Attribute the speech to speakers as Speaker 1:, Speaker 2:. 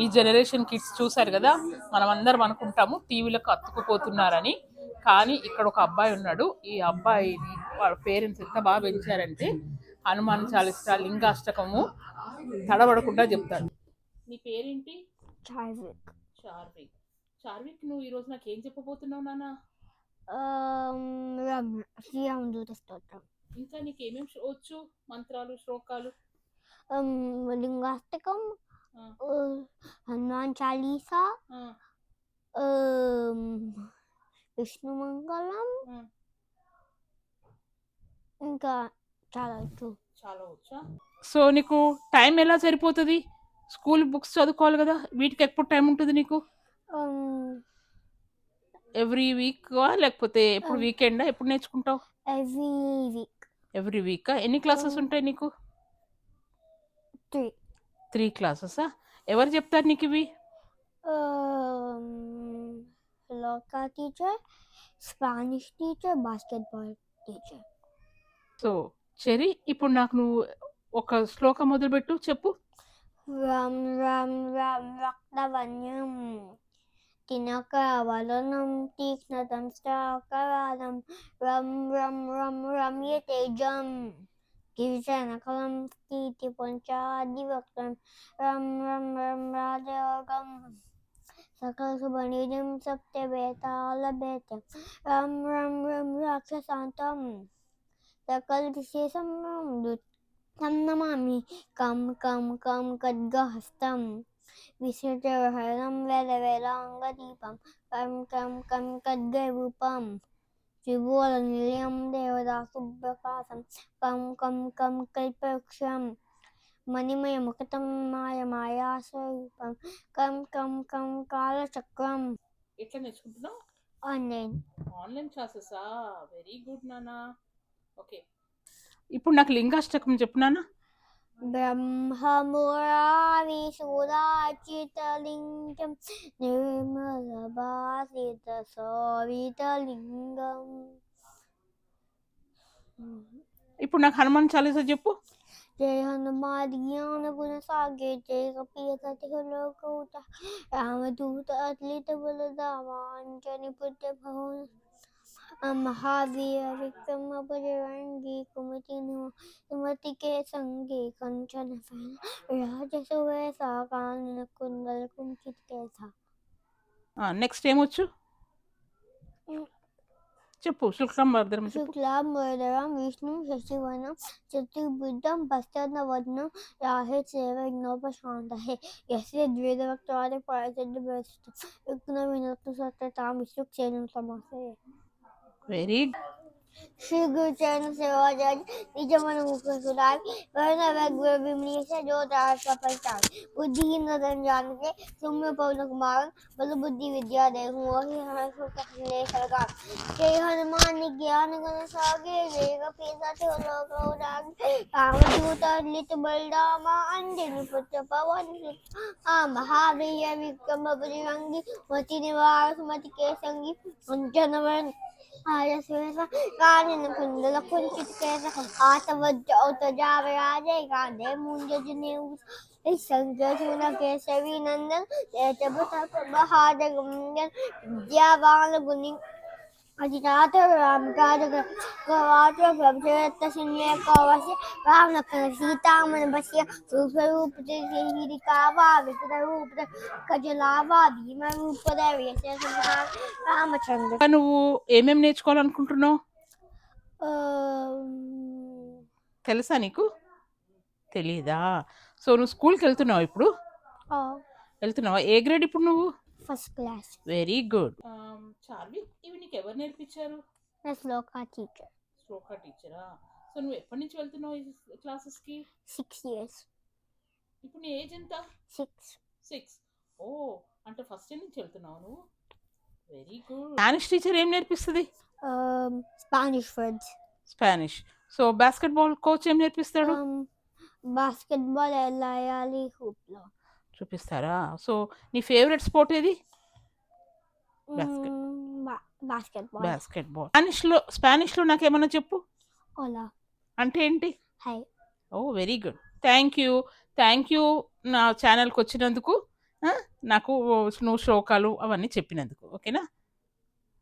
Speaker 1: ఈ generation kids చూసారు కదా, మనం అందరం అనుకుంటాము టీవీలకు అతుక్కుపోతున్నారని. కానీ ఇక్కడ ఒక అబ్బాయి ఉన్నాడు. ఈ అబ్బాయిని వాళ్ళ పేరెంట్స్ ఎంత బాగా పెంచారంటే హనుమాన్ చాలీసా, లింగాష్టకము తడబడకుండా చెప్తాడు. నీ పేరేంటి?
Speaker 2: చార్విక్.
Speaker 1: చార్విక్. చార్విక్, నువ్వు ఈరోజు నాకు ఏం చెప్పబోతున్నావు నాన్న?
Speaker 2: శ్రీరామదూత స్తోత్రం.
Speaker 1: ఇంకా నీకు ఏమేమి వచ్చు? మంత్రాలు, శ్లోకాలు?
Speaker 2: లింగాష్టకం,
Speaker 1: ఆ,
Speaker 2: హనుమాన్ చాలీసా,
Speaker 1: ఆ,
Speaker 2: విష్ణు మంగళం,
Speaker 1: ఆ.
Speaker 2: ఇంకా చాలా వచ్చు.
Speaker 1: చాలా వచ్చా? సో నీకు టైం ఎలా సరిపోతుంది? స్కూల్ బుక్స్ చదువుకోవాలి కదా, వీటికి ఎప్పుడు టైం ఉంటుంది నీకు? ఎవ్రీ వీక్ లేకపోతే ఎప్పుడు వీకెండా? ఎప్పుడు నేర్చుకుంటావు?
Speaker 2: Every week.
Speaker 1: Every week. ఎన్ని క్లాసెస్ ఉంటాయి నీకు?
Speaker 2: 3.
Speaker 1: 3 క్లాసెసా? ఎవరు చెప్తారు నీకు ఇవి?
Speaker 2: లోకా teacher, Spanish teacher, basketball teacher.
Speaker 1: So చెరి, ఇప్పుడు నాకు నువ్వు ఒక శ్లోకం మొదలుపెట్టు, చెప్పు.
Speaker 2: రం రం రం రక్తవన్యం తినకవలనం తీక్ష్ణతం శ్రాకరాలం రం రం రం రమ్య తేజం గిరిజనకలం స్థితి పంచాదివక్తం రం రం రం రాజయోగం సకల శుభనిజం సప్తవేతాలభేతం రం రం రం రాక్షసాంతం సకల విశేషం తం నమామి కం కం కం ఖడ్గహస్తం విశేషహరం వేద వేదాంగదీపం కం కం కం ఖడ్గరూపం త్రిభువన నిలయం దేవదాసుప్రకాశం కం కం కం కల్పవృక్షం మణిమయ ముఖతం మాయ మాయాస్వరూపం కం కం కం కాలచక్రం.
Speaker 1: ఎట్లా నేర్చుకుంటున్నావు?
Speaker 2: ఆన్లైన్
Speaker 1: క్లాసెసా? వెరీ గుడ్ నానా. ఓకే, ఇప్పుడు నాకు లింగాష్టకం చెప్పు నాన్న.
Speaker 2: బ్రహ్మమురారిసురాచితలింగం నిర్మలభాసిత శోభితలింగం.
Speaker 1: ఇప్పుడు నాకు హనుమాన్ చాలీసా చెప్పు.
Speaker 2: జయ హనుమాన్ జ్ఞాన గుణ సాగర్ జయ కపీయతి లోకూత రామదూత అతులిత బలధామ అంజని పుత్ర భవన महावीर विक्रम बजरंगी कुमति सुमति के संगी कंचन राज सुवेसा कानन कुंडल कुंचित कैसा.
Speaker 1: నెక్స్ట్ ఏమొచ్చు చెప్పు.
Speaker 2: శుక్లాంబరధరం విష్ణు శశివర్ణం చతుర్భుజం ప్రసన్నవదనం ధ్యాయే సర్వవిఘ్నోపశాంతయే యస్య ద్వేదవక్త్రాది పరసిద్ధిర్భూతం విఘ్నవినాశనం విష్ణుక్షేత్రం సమాశ్రయే.
Speaker 1: వెరీ
Speaker 2: श्री गुरु चरण सेवाचार्य निज मन मुख सुधार वर्ण गुरु विमलेश जो तार सफलता बुद्धिहीन नदन जान के सुम्य पवन कुमार बल बुद्धि विद्या देहु वही हमें सुखले सरकार जय हनुमान ज्ञान गुण सागर जय कपीसति लोक उदार रामदूत अतुलित बलधामा अंजनी पुत्र पवन महावीर विक्रम बजरंगी मति निवार सुमति के संगी अंजन वरण कानन कुंडल कुंचित कैसा आसवज्र औतजावराजे कांधे मूंज जनेऊ शंकर चूर्ण केसरी नंदन बहादुर गुंजन विद्यावान गुणी अजिनाथ राम गवात प्रभुरत शून्य कवच राम लखन सीता मन बसिया रूप कावा विकट रूप कजलावा भीम रूप రామచంద్ర.
Speaker 1: నువ్వు ఏమేమి నేర్చుకోవాలనుకుంటున్నావు? తెలుసా నీకు? తెలీదా? సో నువ్వు స్కూల్కి వెళ్తున్నావు ఇప్పుడు? వెళ్తున్నావా? ఏ గ్రేడ్ ఇప్పుడు నువ్వు?
Speaker 2: First class.
Speaker 1: Very good. Charvi, ఇవి నీకు ఎవరు నేర్పించారు?
Speaker 2: శ్లోకా టీచర్.
Speaker 1: శ్లోకా టీచరా? సో నువ్వు ఎప్పటి నుంచి వెళ్తున్నావు ఈ క్లాసెస్కి?
Speaker 2: 6 years.
Speaker 1: ఇప్పుడు నీ ఏజ్ ఎంత? 6. ఓ, అంటే ఫస్ట్ ఇయర్ నుంచి వెళ్తున్నావు నువ్వు. Very good. స్పానిష్ టీచర్ ఏం నేర్పిస్తుంది?
Speaker 2: Spanish words.
Speaker 1: Spanish. So basketball coach ఏం నేర్పిస్తాడు?
Speaker 2: బాస్కెట్బాల్ ఎలా వేయాలి హూప్లో
Speaker 1: చూపిస్తారా? సో నీ ఫేవరెట్ స్పోర్ట్ ఏది? బాస్కెట్బాల్. స్పానిష్లో నాకేమన్నా చెప్పు.
Speaker 2: ఓలా
Speaker 1: అంటే ఏంటి?
Speaker 2: Hi.
Speaker 1: Oh very good. Thank you నా ఛానల్కి వచ్చినందుకు, ఆ, నాకు నువ్వు శ్లోకాలు అవన్నీ చెప్పినందుకు. ఓకేనా?